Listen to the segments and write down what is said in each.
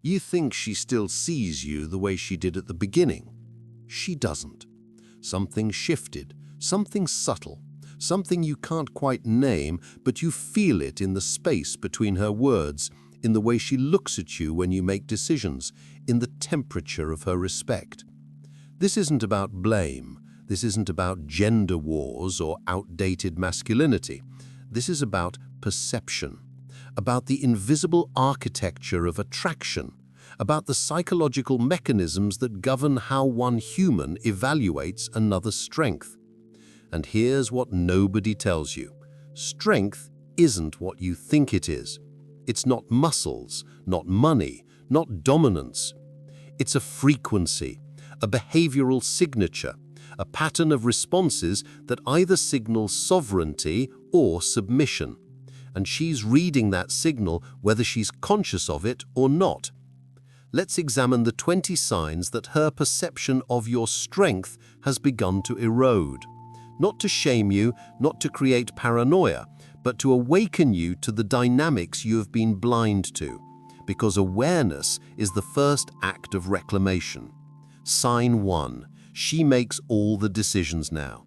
You think she still sees you the way she did at the beginning. She doesn't. Something shifted, something subtle, something you can't quite name, but you feel it in the space between her words, in the way she looks at you when you make decisions, in the temperature of her respect. This isn't about blame. This isn't about gender wars or outdated masculinity. This is about perception, about the invisible architecture of attraction, about the psychological mechanisms that govern how one human evaluates another's strength. And here's what nobody tells you. Strength isn't what you think it is. It's not muscles, not money, not dominance. It's a frequency, a behavioral signature, a pattern of responses that either signals sovereignty or submission. And she's reading that signal whether she's conscious of it or not. Let's examine the 20 signs that her perception of your strength has begun to erode. Not to shame you, not to create paranoia, but to awaken you to the dynamics you have been blind to. Because awareness is the first act of reclamation. Sign 1. She makes all the decisions now.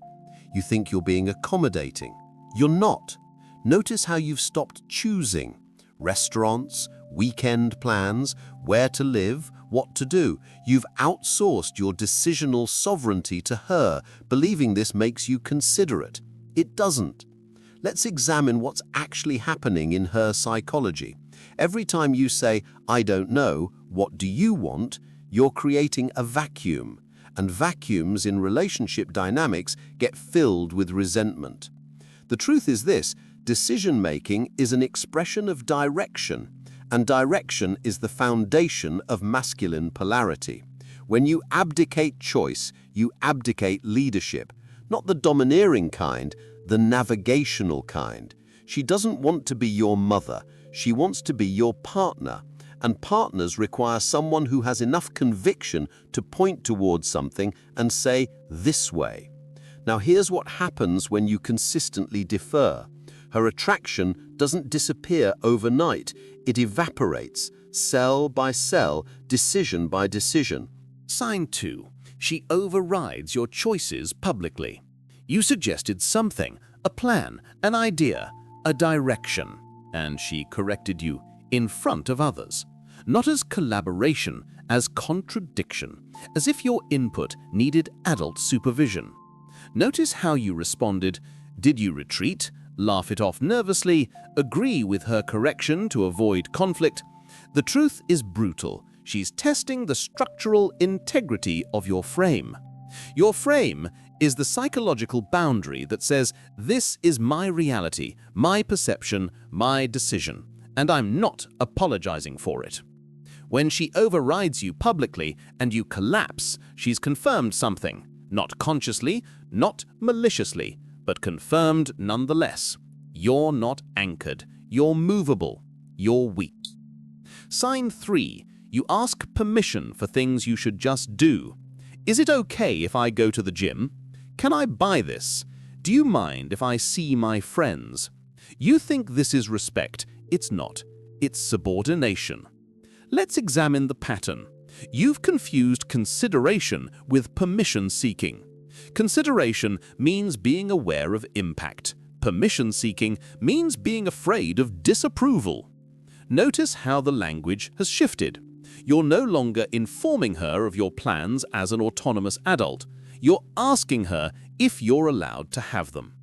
You think you're being accommodating. You're not. Notice how you've stopped choosing. Restaurants, weekend plans, where to live, what to do. You've outsourced your decisional sovereignty to her, believing this makes you considerate. It doesn't. Let's examine what's actually happening in her psychology. Every time you say, "I don't know, what do you want?" you're creating a vacuum. And vacuums in relationship dynamics get filled with resentment. The truth is this: decision-making is an expression of direction, and direction is the foundation of masculine polarity. When you abdicate choice, you abdicate leadership, not the domineering kind, the navigational kind. She doesn't want to be your mother, she wants to be your partner. And partners require someone who has enough conviction to point towards something and say, "this way." Now here's what happens when you consistently defer. Her attraction doesn't disappear overnight. It evaporates, cell by cell, decision by decision. Sign 2. She overrides your choices publicly. You suggested something, a plan, an idea, a direction, and she corrected you in front of others. Not as collaboration, as contradiction, as if your input needed adult supervision. Notice how you responded. Did you retreat, laugh it off nervously, agree with her correction to avoid conflict? The truth is brutal. She's testing the structural integrity of your frame. Your frame is the psychological boundary that says, "This is my reality, my perception, my decision, and I'm not apologizing for it." When she overrides you publicly and you collapse, she's confirmed something, not consciously, not maliciously, but confirmed nonetheless. You're not anchored, you're movable, you're weak. Sign 3. You ask permission for things you should just do. Is it okay if I go to the gym? Can I buy this? Do you mind if I see my friends? You think this is respect. It's not. It's subordination. Let's examine the pattern. You've confused consideration with permission-seeking. Consideration means being aware of impact. Permission-seeking means being afraid of disapproval. Notice how the language has shifted. You're no longer informing her of your plans as an autonomous adult. You're asking her if you're allowed to have them.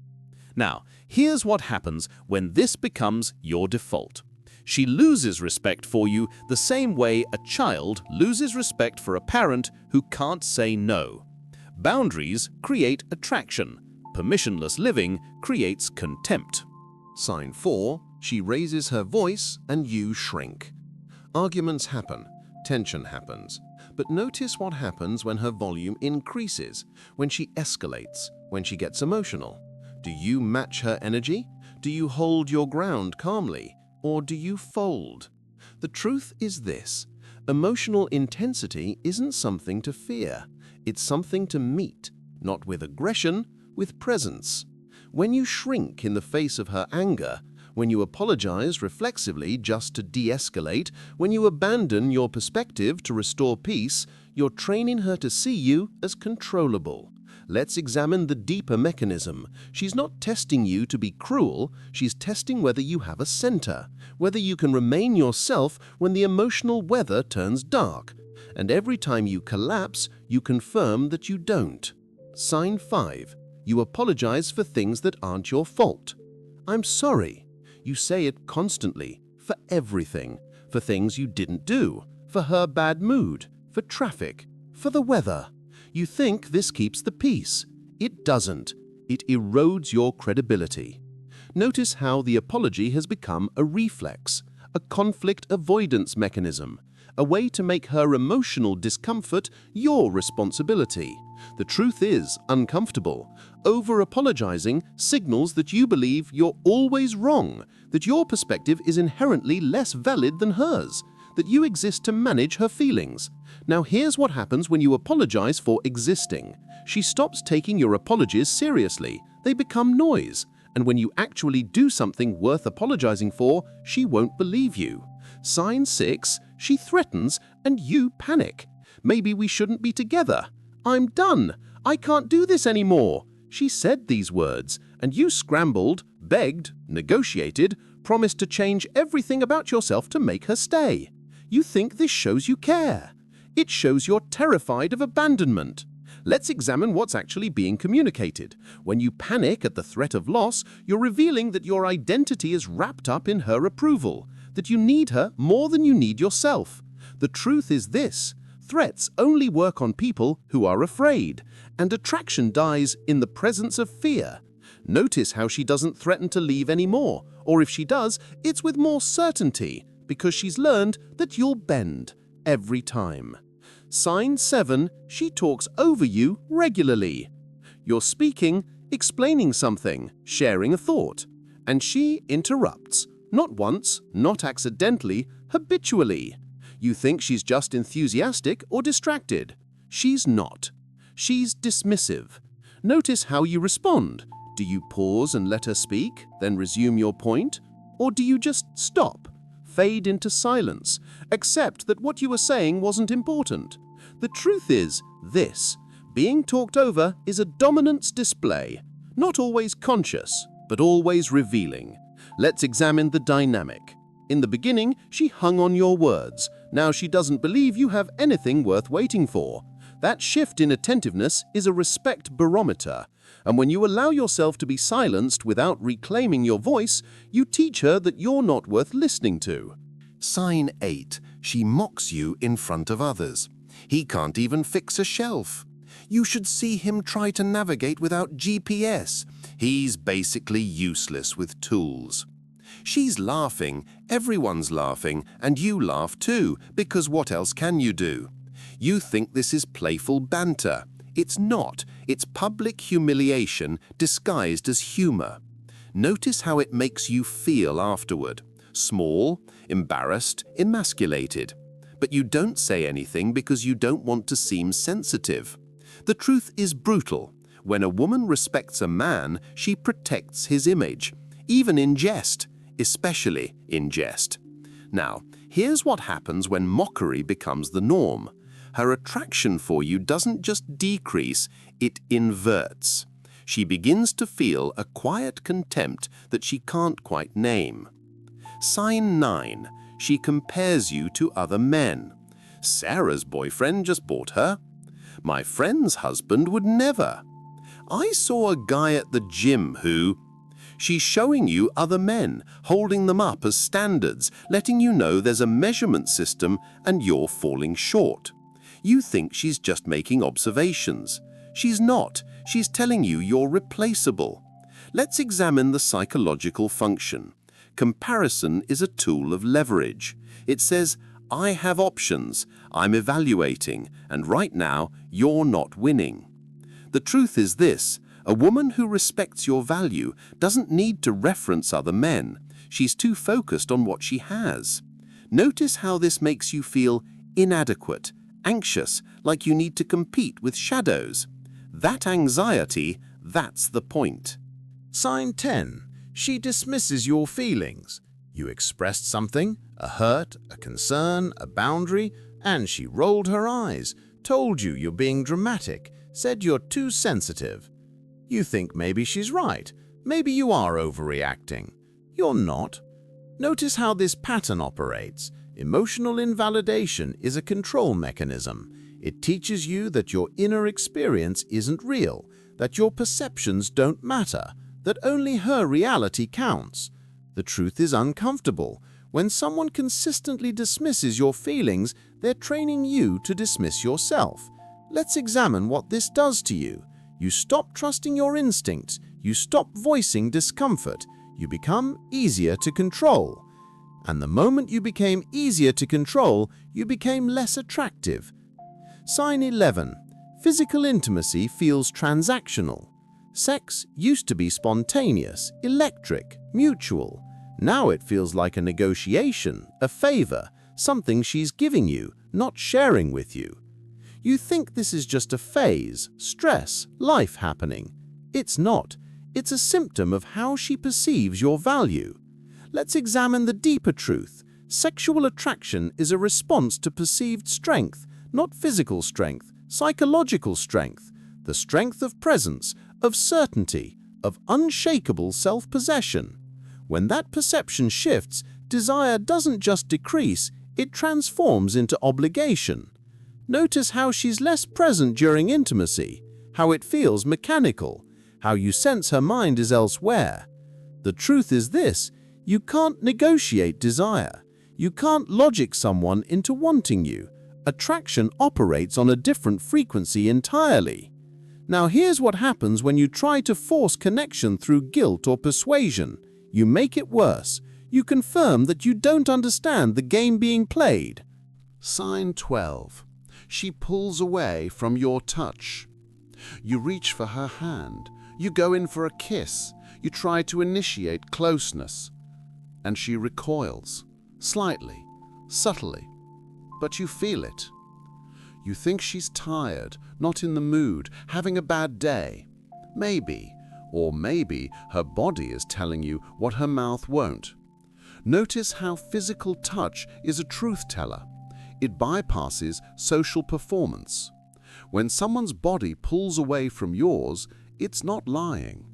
Now, here's what happens when this becomes your default. She loses respect for you the same way a child loses respect for a parent who can't say no. Boundaries create attraction. Permissionless living creates contempt. Sign 4. She raises her voice and you shrink. Arguments happen, tension happens. But notice what happens when her volume increases, when she escalates, when she gets emotional. Do you match her energy? Do you hold your ground calmly? Or do you fold? The truth is this: emotional intensity isn't something to fear. It's something to meet, not with aggression, with presence. When you shrink in the face of her anger, when you apologize reflexively just to de-escalate, when you abandon your perspective to restore peace, you're training her to see you as controllable. Let's examine the deeper mechanism. She's not testing you to be cruel, she's testing whether you have a center, whether you can remain yourself when the emotional weather turns dark. And every time you collapse, you confirm that you don't. Sign 5. You apologize for things that aren't your fault. I'm sorry. You say it constantly, for everything, for things you didn't do, for her bad mood, for traffic, for the weather. You think this keeps the peace. It doesn't. It erodes your credibility. Notice how the apology has become a reflex, a conflict avoidance mechanism, a way to make her emotional discomfort your responsibility. The truth is uncomfortable. Over-apologizing signals that you believe you're always wrong, that your perspective is inherently less valid than hers, that you exist to manage her feelings. Now here's what happens when you apologize for existing. She stops taking your apologies seriously. They become noise. And when you actually do something worth apologizing for, she won't believe you. Sign 6, she threatens and you panic. Maybe we shouldn't be together. I'm done. I can't do this anymore. She said these words, and you scrambled, begged, negotiated, promised to change everything about yourself to make her stay. You think this shows you care. It shows you're terrified of abandonment. Let's examine what's actually being communicated. When you panic at the threat of loss, you're revealing that your identity is wrapped up in her approval, that you need her more than you need yourself. The truth is this: threats only work on people who are afraid, and attraction dies in the presence of fear. Notice how she doesn't threaten to leave anymore, or if she does, it's with more certainty, because she's learned that you'll bend every time. Sign 7, she talks over you regularly. You're speaking, explaining something, sharing a thought, and she interrupts, not once, not accidentally, habitually. You think she's just enthusiastic or distracted. She's not. She's dismissive. Notice how you respond. Do you pause and let her speak, then resume your point? Or do you just stop, fade into silence, accept that what you were saying wasn't important? The truth is this: being talked over is a dominance display, not always conscious, but always revealing. Let's examine the dynamic. In the beginning, she hung on your words. Now she doesn't believe you have anything worth waiting for. That shift in attentiveness is a respect barometer. And when you allow yourself to be silenced without reclaiming your voice, you teach her that you're not worth listening to. Sign 8. She mocks you in front of others. He can't even fix a shelf. You should see him try to navigate without GPS. He's basically useless with tools. She's laughing, everyone's laughing, and you laugh too, because what else can you do? You think this is playful banter. It's not. It's public humiliation disguised as humor. Notice how it makes you feel afterward. Small, embarrassed, emasculated. But you don't say anything because you don't want to seem sensitive. The truth is brutal. When a woman respects a man, she protects his image, even in jest, especially in jest. Now, here's what happens when mockery becomes the norm. Her attraction for you doesn't just decrease, it inverts. She begins to feel a quiet contempt that she can't quite name. Sign 9. She compares you to other men. Sarah's boyfriend just bought her. My friend's husband would never. I saw a guy at the gym who... She's showing you other men, holding them up as standards, letting you know there's a measurement system and you're falling short. You think she's just making observations. She's not. She's telling you you're replaceable. Let's examine the psychological function. Comparison is a tool of leverage. It says, I have options, I'm evaluating, and right now, you're not winning. The truth is this: a woman who respects your value doesn't need to reference other men. She's too focused on what she has. Notice how this makes you feel inadequate, anxious, like you need to compete with shadows. That anxiety, that's the point. Sign 10. She dismisses your feelings. You expressed something, a hurt, a concern, a boundary, and she rolled her eyes, told you you're being dramatic, said you're too sensitive. You think maybe she's right, maybe you are overreacting. You're not. Notice how this pattern operates. Emotional invalidation is a control mechanism. It teaches you that your inner experience isn't real, that your perceptions don't matter, that only her reality counts. The truth is uncomfortable. When someone consistently dismisses your feelings, they're training you to dismiss yourself. Let's examine what this does to you. You stop trusting your instincts. You stop voicing discomfort. You become easier to control. And the moment you became easier to control, you became less attractive. Sign 11. Physical intimacy feels transactional. Sex used to be spontaneous, electric, mutual. Now it feels like a negotiation, a favor, something she's giving you, not sharing with you. You think this is just a phase, stress, life happening. It's not. It's a symptom of how she perceives your value. Let's examine the deeper truth. Sexual attraction is a response to perceived strength, not physical strength, psychological strength, the strength of presence, of certainty, of unshakable self-possession. When that perception shifts, desire doesn't just decrease, it transforms into obligation. Notice how she's less present during intimacy, how it feels mechanical, how you sense her mind is elsewhere. The truth is this: you can't negotiate desire. You can't logic someone into wanting you. Attraction operates on a different frequency entirely. Now here's what happens when you try to force connection through guilt or persuasion. You make it worse. You confirm that you don't understand the game being played. Sign 12. She pulls away from your touch. You reach for her hand. You go in for a kiss. You try to initiate closeness. And she recoils, slightly, subtly, but you feel it. You think she's tired, not in the mood, having a bad day. Maybe, or maybe her body is telling you what her mouth won't. Notice how physical touch is a truth teller. It bypasses social performance. When someone's body pulls away from yours, it's not lying.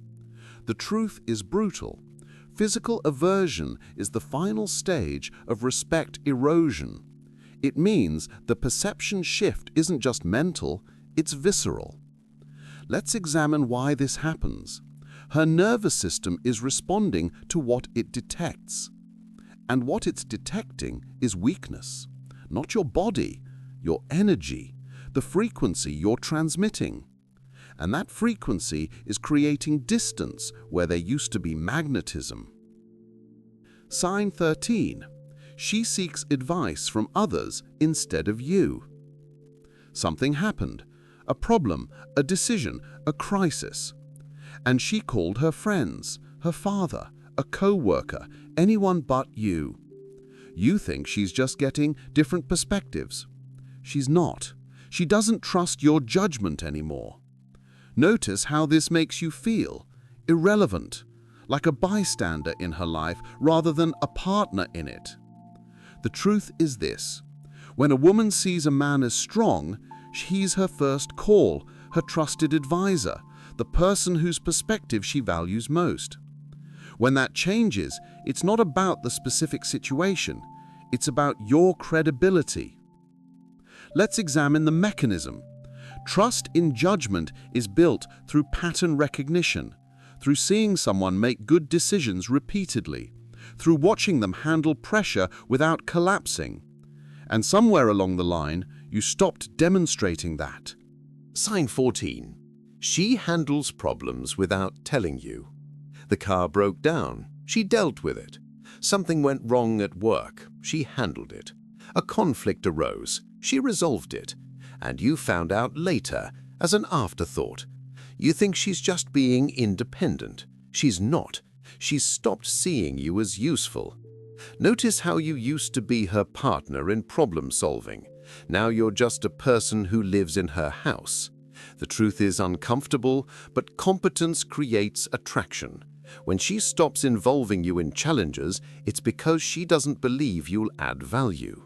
The truth is brutal. Physical aversion is the final stage of respect erosion. It means the perception shift isn't just mental, it's visceral. Let's examine why this happens. Her nervous system is responding to what it detects. And what it's detecting is weakness. Not your body, your energy, the frequency you're transmitting. And that frequency is creating distance where there used to be magnetism. Sign 13. She seeks advice from others instead of you. Something happened, a problem, a decision, a crisis. And she called her friends, her father, a co-worker, anyone but you. You think she's just getting different perspectives. She's not. She doesn't trust your judgment anymore. Notice how this makes you feel, irrelevant, like a bystander in her life rather than a partner in it. The truth is this: when a woman sees a man as strong, he's her first call, her trusted advisor, the person whose perspective she values most. When that changes, it's not about the specific situation, it's about your credibility. Let's examine the mechanism. Trust in judgment is built through pattern recognition, through seeing someone make good decisions repeatedly, through watching them handle pressure without collapsing. And somewhere along the line, you stopped demonstrating that. Sign 14. She handles problems without telling you. The car broke down. She dealt with it. Something went wrong at work. She handled it. A conflict arose. She resolved it. And you found out later, as an afterthought. You think she's just being independent. She's not. She's stopped seeing you as useful. Notice how you used to be her partner in problem solving. Now you're just a person who lives in her house. The truth is uncomfortable, but competence creates attraction. When she stops involving you in challenges, it's because she doesn't believe you'll add value.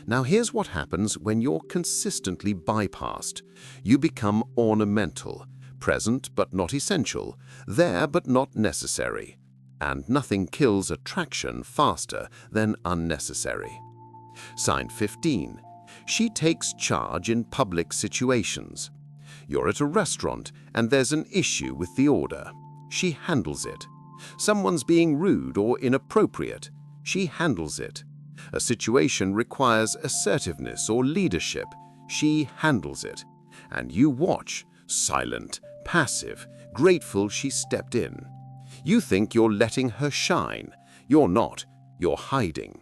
Now here's what happens when you're consistently bypassed. You become ornamental, present but not essential, there but not necessary. And nothing kills attraction faster than unnecessary. Sign 15. She takes charge in public situations. You're at a restaurant and there's an issue with the order. She handles it. Someone's being rude or inappropriate. She handles it. A situation requires assertiveness or leadership. She handles it. And you watch, silent, passive, grateful she stepped in. You think you're letting her shine. You're not. You're hiding.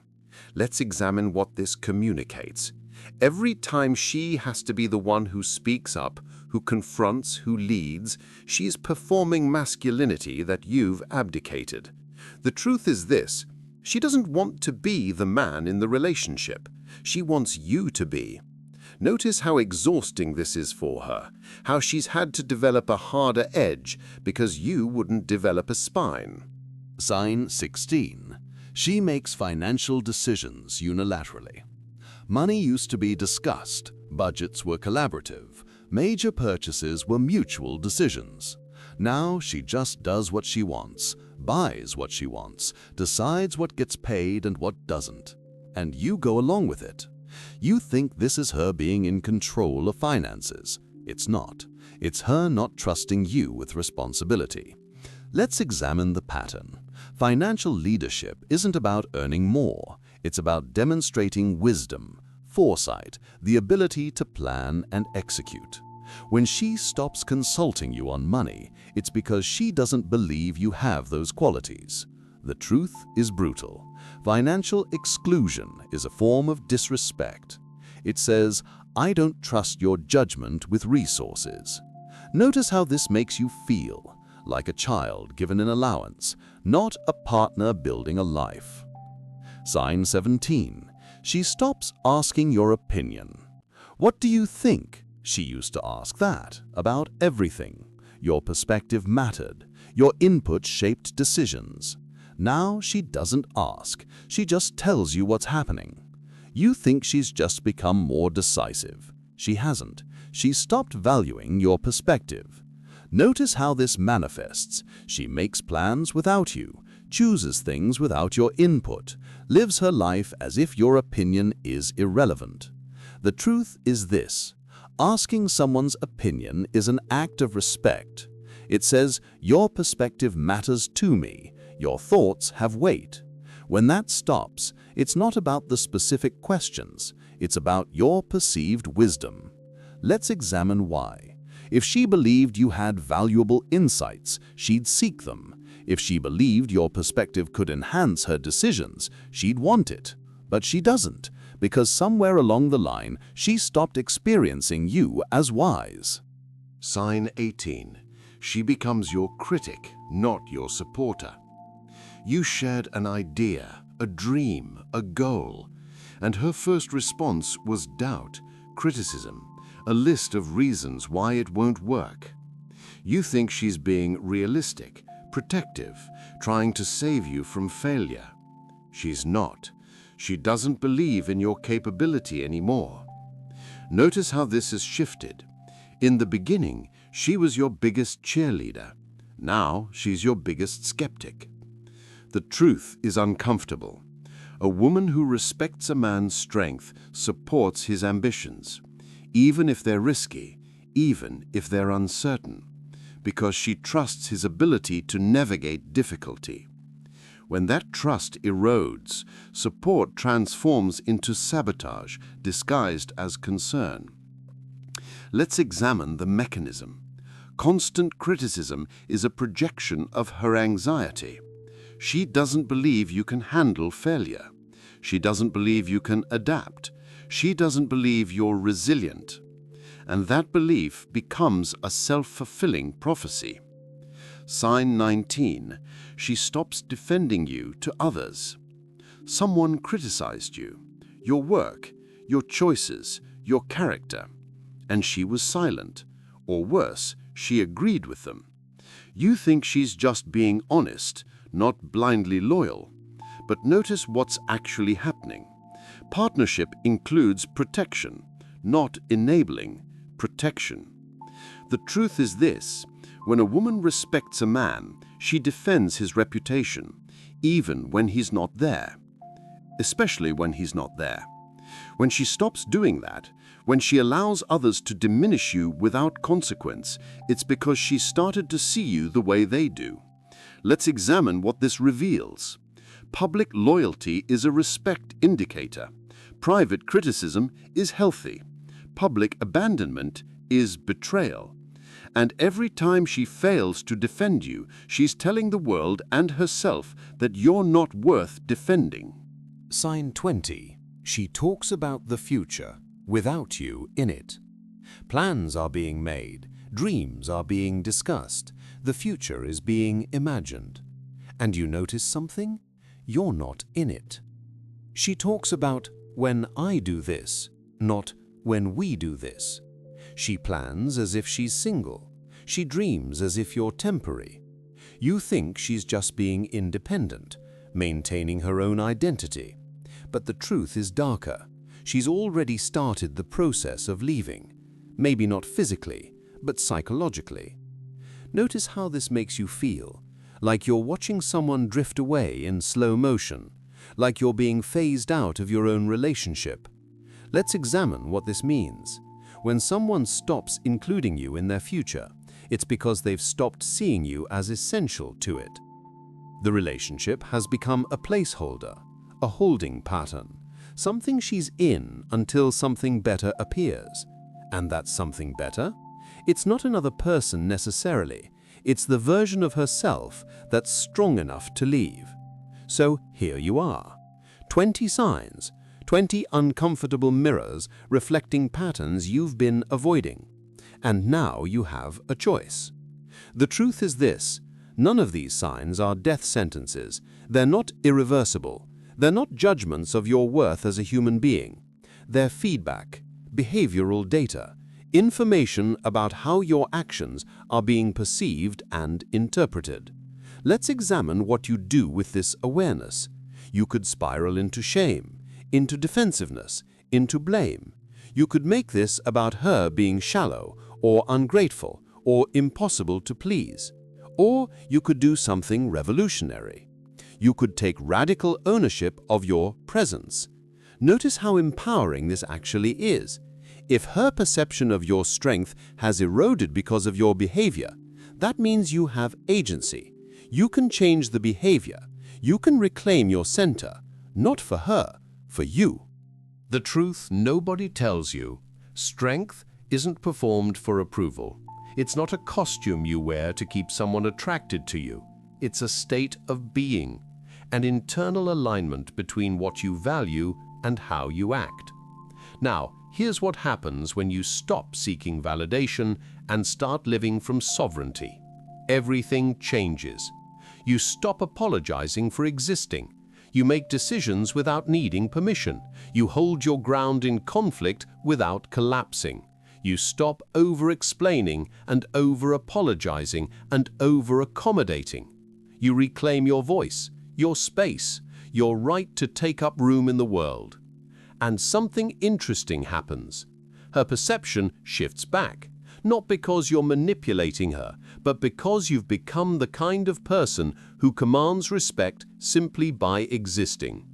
Let's examine what this communicates. Every time she has to be the one who speaks up, who confronts, who leads, she's performing masculinity that you've abdicated. The truth is this: she doesn't want to be the man in the relationship. She wants you to be. Notice how exhausting this is for her, how she's had to develop a harder edge because you wouldn't develop a spine. Sign 16. She makes financial decisions unilaterally. Money used to be discussed, budgets were collaborative, major purchases were mutual decisions. Now she just does what she wants, buys what she wants, decides what gets paid and what doesn't. And you go along with it. You think this is her being in control of finances. It's not. It's her not trusting you with responsibility. Let's examine the pattern. Financial leadership isn't about earning more. It's about demonstrating wisdom, foresight, the ability to plan and execute. When she stops consulting you on money, it's because she doesn't believe you have those qualities. The truth is brutal. Financial exclusion is a form of disrespect. It says, "I don't trust your judgment with resources." Notice how this makes you feel, like a child given an allowance, not a partner building a life. Sign 17. She stops asking your opinion. What do you think? She used to ask that about everything. Your perspective mattered. Your input shaped decisions. Now she doesn't ask. She just tells you what's happening. You think she's just become more decisive. She hasn't. She's stopped valuing your perspective. Notice how this manifests. She makes plans without you, chooses things without your input, lives her life as if your opinion is irrelevant. The truth is this: asking someone's opinion is an act of respect. It says, your perspective matters to me, your thoughts have weight. When that stops, it's not about the specific questions, it's about your perceived wisdom. Let's examine why. If she believed you had valuable insights, she'd seek them. If she believed your perspective could enhance her decisions, she'd want it. But she doesn't, because somewhere along the line, she stopped experiencing you as wise. Sign 18. She becomes your critic, not your supporter. You shared an idea, a dream, a goal, and her first response was doubt, criticism, a list of reasons why it won't work. You think she's being realistic, protective, trying to save you from failure. She's not. She doesn't believe in your capability anymore. Notice how this has shifted. In the beginning, she was your biggest cheerleader. Now, she's your biggest skeptic. The truth is uncomfortable. A woman who respects a man's strength supports his ambitions, even if they're risky, even if they're uncertain, because she trusts his ability to navigate difficulty. When that trust erodes, support transforms into sabotage disguised as concern. Let's examine the mechanism. Constant criticism is a projection of her anxiety. She doesn't believe you can handle failure. She doesn't believe you can adapt. She doesn't believe you're resilient. And that belief becomes a self-fulfilling prophecy. Sign 19. She stops defending you to others. Someone criticized you, your work, your choices, your character, and she was silent, or worse, she agreed with them. You think she's just being honest, not blindly loyal. But notice what's actually happening. Partnership includes protection, not enabling, protection. The truth is this: when a woman respects a man, she defends his reputation, even when he's not there. Especially when he's not there. When she stops doing that, when she allows others to diminish you without consequence, it's because she started to see you the way they do. Let's examine what this reveals. Public loyalty is a respect indicator. Private criticism is healthy. Public abandonment is betrayal. And every time she fails to defend you, she's telling the world and herself that you're not worth defending. Sign 20. She talks about the future without you in it. Plans are being made, dreams are being discussed, the future is being imagined. And you notice something? You're not in it. She talks about when I do this, not when we do this. She plans as if she's single. She dreams as if you're temporary. You think she's just being independent, maintaining her own identity. But the truth is darker. She's already started the process of leaving. Maybe not physically, but psychologically. Notice how this makes you feel. Like you're watching someone drift away in slow motion. Like you're being phased out of your own relationship. Let's examine what this means. When someone stops including you in their future, it's because they've stopped seeing you as essential to it. The relationship has become a placeholder, a holding pattern, something she's in until something better appears. And that something better? It's not another person necessarily. It's the version of herself that's strong enough to leave. So here you are. 20 signs, 20 uncomfortable mirrors reflecting patterns you've been avoiding. And now you have a choice. The truth is this: none of these signs are death sentences. They're not irreversible. They're not judgments of your worth as a human being. They're feedback, behavioral data, information about how your actions are being perceived and interpreted. Let's examine what you do with this awareness. You could spiral into shame, into defensiveness, into blame. You could make this about her being shallow or ungrateful or impossible to please. Or you could do something revolutionary. You could take radical ownership of your presence. Notice how empowering this actually is. If her perception of your strength has eroded because of your behavior, that means you have agency. You can change the behavior. You can reclaim your center, not for her, for you. The truth nobody tells you: strength isn't performed for approval. It's not a costume you wear to keep someone attracted to you. It's a state of being, an internal alignment between what you value and how you act. Now, here's what happens when you stop seeking validation and start living from sovereignty. Everything changes. You stop apologizing for existing. You make decisions without needing permission. You hold your ground in conflict without collapsing. You stop over-explaining and over-apologizing and over-accommodating. You reclaim your voice, your space, your right to take up room in the world. And something interesting happens. Her perception shifts back, not because you're manipulating her, but because you've become the kind of person who commands respect simply by existing.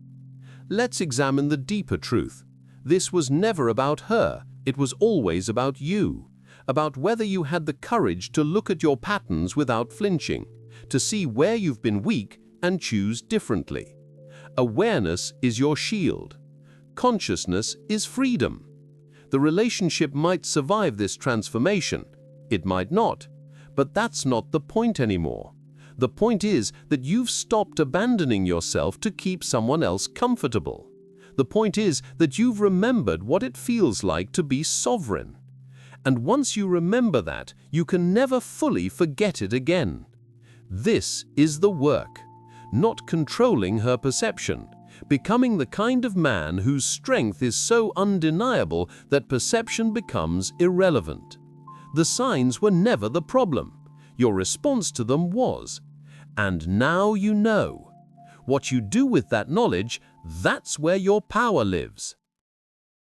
Let's examine the deeper truth. This was never about her. It was always about you, about whether you had the courage to look at your patterns without flinching, to see where you've been weak and choose differently. Awareness is your shield. Consciousness is freedom. The relationship might survive this transformation. It might not. But that's not the point anymore. The point is that you've stopped abandoning yourself to keep someone else comfortable. The point is that you've remembered what it feels like to be sovereign. And once you remember that, you can never fully forget it again. This is the work. Not controlling her perception. Becoming the kind of man whose strength is so undeniable that perception becomes irrelevant. The signs were never the problem. Your response to them was, and now you know. What you do with that knowledge, that's where your power lives.